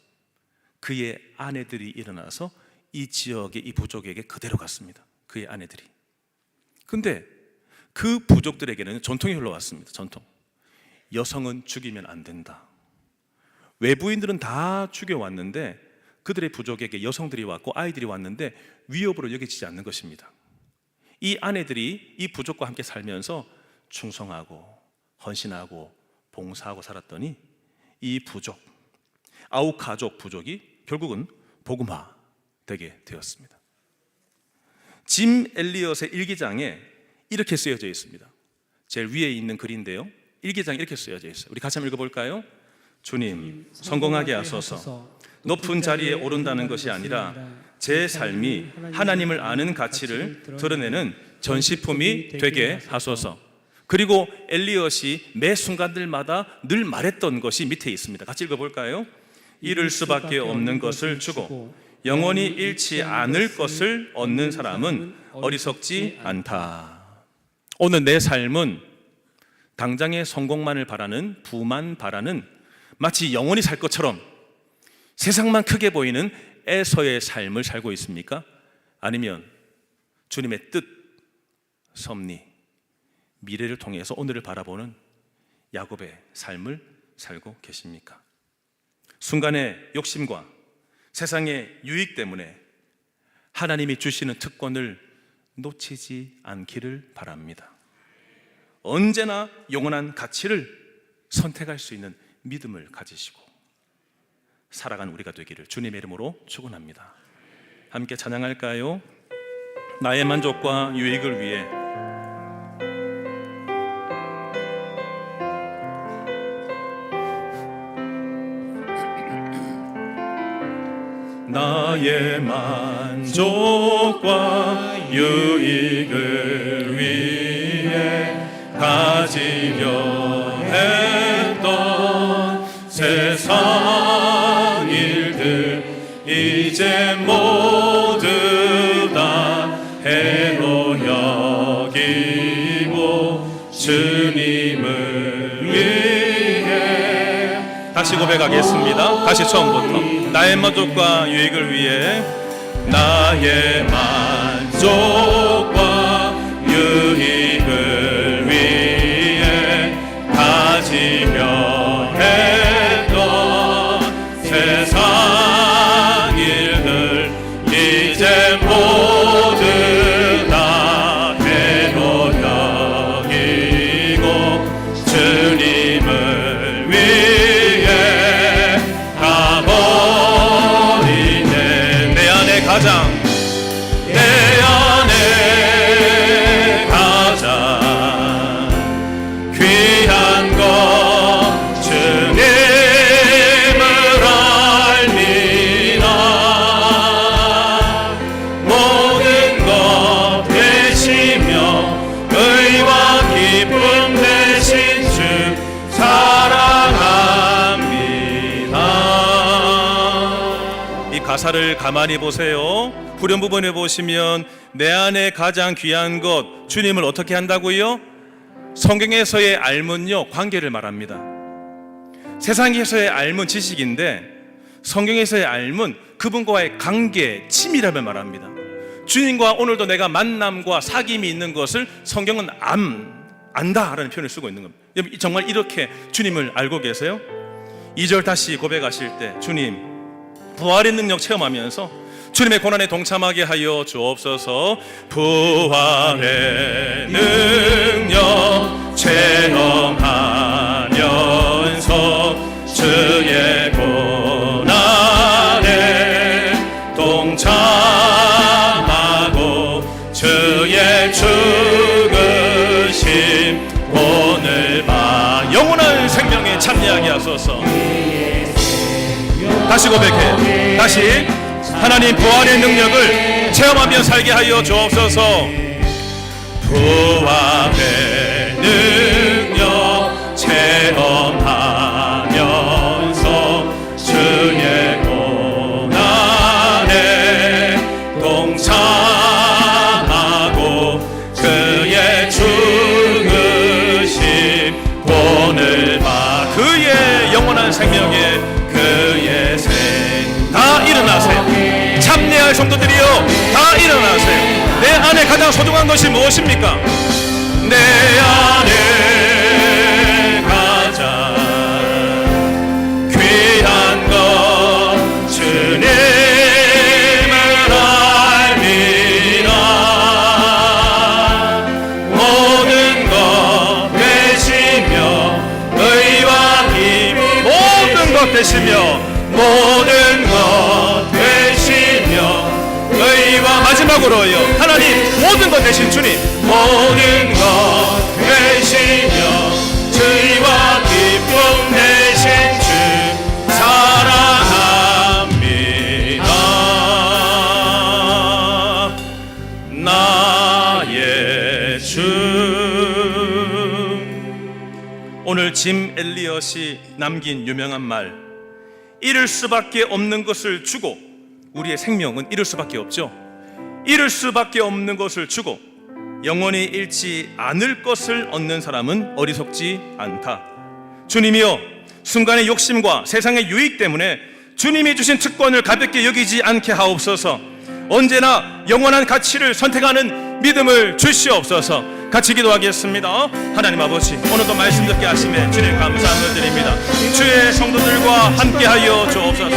그의 아내들이 일어나서 이 지역의 이 부족에게 그대로 갔습니다. 그의 아내들이. 근데 그 부족들에게는 전통이 흘러왔습니다. 전통. 여성은 죽이면 안 된다. 외부인들은 다 죽여왔는데 그들의 부족에게 여성들이 왔고 아이들이 왔는데 위협으로 여겨지지 않는 것입니다. 이 아내들이 이 부족과 함께 살면서 충성하고 헌신하고 봉사하고 살았더니 이 부족, 아우카족 부족이 결국은 복음화 되게 되었습니다. 짐 엘리엇의 일기장에 이렇게 쓰여져 있습니다. 제일 위에 있는 글인데요, 일기장에 이렇게 쓰여져 있어요. 우리 같이 한번 읽어볼까요? 주님, 성공하게 하소서. 높은 자리에 오른다는 것이 아니라 제 삶이 하나님을 아는 가치를 드러내는 전시품이 되게 하소서. 그리고 엘리엇이 매 순간들마다 늘 말했던 것이 밑에 있습니다. 같이 읽어볼까요? 잃을 수밖에 없는 것을 주고 영원히 잃지 않을 것을 얻는 사람은 어리석지 않다. 오늘 내 삶은 당장의 성공만을 바라는, 부만 바라는, 마치 영원히 살 것처럼 세상만 크게 보이는 에서의 삶을 살고 있습니까? 아니면 주님의 뜻, 섭리, 미래를 통해서 오늘을 바라보는 야곱의 삶을 살고 계십니까? 순간의 욕심과 세상의 유익 때문에 하나님이 주시는 특권을 놓치지 않기를 바랍니다. 언제나 영원한 가치를 선택할 수 있는 믿음을 가지시고 살아가는 우리가 되기를 주님의 이름으로 축원합니다. 함께 찬양할까요? 나의 만족과 유익을 위해 나의 만족과 유익을 위해 가지려 했던 세상 일들 이제 모두 다 해로 여기고 주님을 위해 다시 고백하겠습니다. 다시 처음부터. 나의 만족과 유익을 위해 나의 만족과 유익을 위해 가지려 했던 세상 일들 이제 모두 다 해로 여기고 주님을 위해 가버리네. 내 안에 가장 귀한 것 주님을 알미라. 모든 것 되시며 의와 기쁨 되신 주 사랑합니다. 이 가사를 가만히 보세요. 후렴 부분에 보시면 내 안에 가장 귀한 것 주님을 어떻게 한다고요? 성경에서의 알문요, 관계를 말합니다. 세상에서의 알문 지식인데 성경에서의 알문 그분과의 관계, 친밀함을 말합니다. 주님과 오늘도 내가 만남과 사귐이 있는 것을 성경은 안다라는 표현을 쓰고 있는 겁니다. 정말 이렇게 주님을 알고 계세요? 2절 다시 고백하실 때 주님 부활의 능력 체험하면서 주님의 고난에 동참하게 하여 주옵소서. 부활의 능력 체험하면서 주의 고난에 동참하고 주의 죽으심 오늘 봐 영원한 생명에 참여하게 하소서. 다시 고백해. 다시 하나님 부활의 능력을 체험하며 살게 하여 주옵소서. 부활의 능력 체험하면서 주의 고난에 동참하고 그의 죽으심 오늘 봐 그의 영원한 생명에 그의 생 다 일어나세요. 참여할 성도들이여 다 일어나세요. 내 안에 가장 소중한 것이 무엇입니까? 내 안에 가장 귀한 것 주님을 알미라. 모든 것 되시며 의와 힘이 모든 것 되시며 모든 것 되시며 의와 마지막으로요 하나님 모든 것 되신 주님 모든 것 되시며 주의와 기쁨 되신 주 사랑합니다. 나의 주. 오늘 짐 엘리엇이 남긴 유명한 말, 잃을 수밖에 없는 것을 주고, 우리의 생명은 잃을 수밖에 없죠. 잃을 수밖에 없는 것을 주고 영원히 잃지 않을 것을 얻는 사람은 어리석지 않다. 주님이여, 순간의 욕심과 세상의 유익 때문에 주님이 주신 특권을 가볍게 여기지 않게 하옵소서. 언제나 영원한 가치를 선택하는 믿음을 주시옵소서. 같이 기도하겠습니다. 하나님 아버지, 오늘도 말씀 듣게 하심에 주님 감사함을 드립니다. 주의 성도들과 함께하여 주옵소서.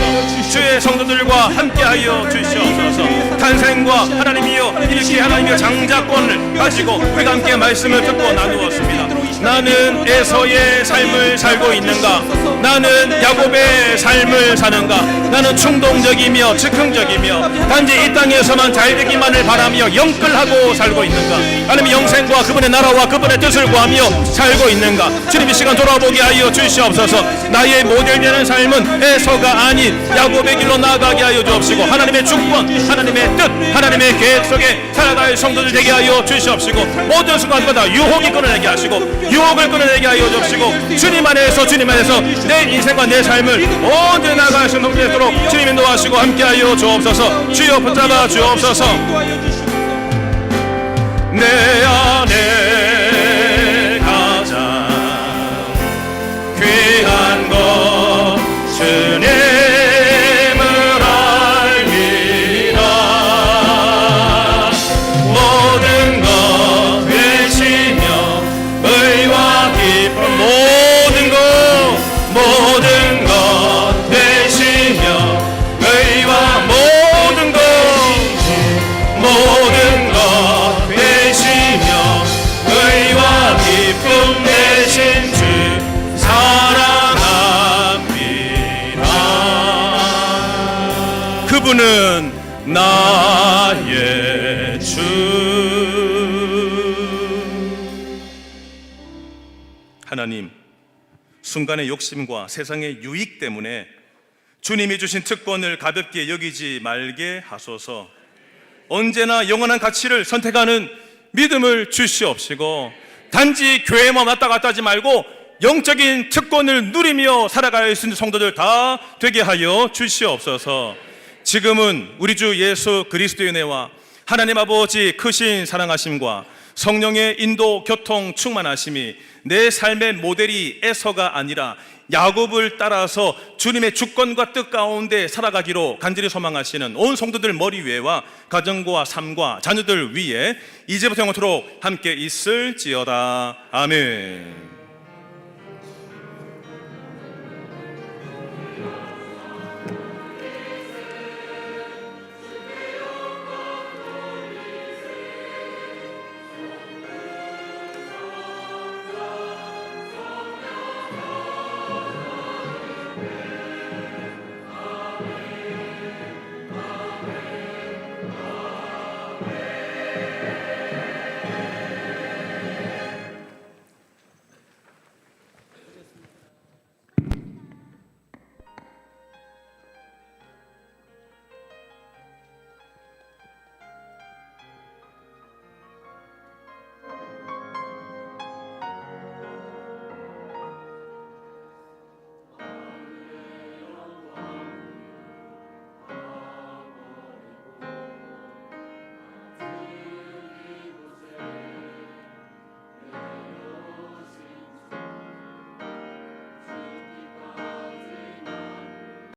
주의 성도들과 함께하여 주시옵소서. 탄생과 하나님이여 이렇게 하나님의 장자권을 가지고 우리가 함께 말씀을 듣고 나누었습니다. 나는 에서의 삶을 살고 있는가? 나는 야곱의 삶을 사는가? 나는 충동적이며 즉흥적이며 단지 이 땅에서만 잘 되기만을 바라며 영끌하고 살고 있는가? 아니면 영생과 그분의 나라와 그분의 뜻을 구하며 살고 있는가? 주님 이 시간 돌아보게 하여 주시옵소서. 나의 모델되는 삶은 에서가 아닌 야곱의 길로 나아가게 하여 주옵시고 하나님의 주권, 하나님의 뜻, 하나님의 계획 속에 살아갈 성도들 되게 하여 주시옵시고 모든 순간마다 유혹이 끊어내게 하시고 유혹을 끊어내게 하여 주옵시고 주님 안에서 내 인생과 내 삶을 언제 나아갈 수 있는 되도록 주님 인도하시고 함께하여 주옵소서. 주여 붙잡아 주옵소서. 내 안에 가장 귀한 것 주님을 알미라. 모든 것 되시며 의와 기쁨 모든 것 되시며 의와 모든 것 되시며 의와 기쁨 되신 주 사랑합니다. 그분은 나의 주. 하나님, 순간의 욕심과 세상의 유익 때문에 주님이 주신 특권을 가볍게 여기지 말게 하소서. 언제나 영원한 가치를 선택하는 믿음을 주시옵시고 단지 교회만 왔다 갔다 하지 말고 영적인 특권을 누리며 살아갈 수 있는 성도들 다 되게 하여 주시옵소서. 지금은 우리 주 예수 그리스도의 은혜와 하나님 아버지 크신 사랑하심과 성령의 인도 교통 충만하심이 내 삶의 모델이 에서가 아니라 야곱을 따라서 주님의 주권과 뜻 가운데 살아가기로 간절히 소망하시는 온 성도들 머리 위에와 가정과 삶과 자녀들 위에 이제부터 영원토록 함께 있을지어다. 아멘.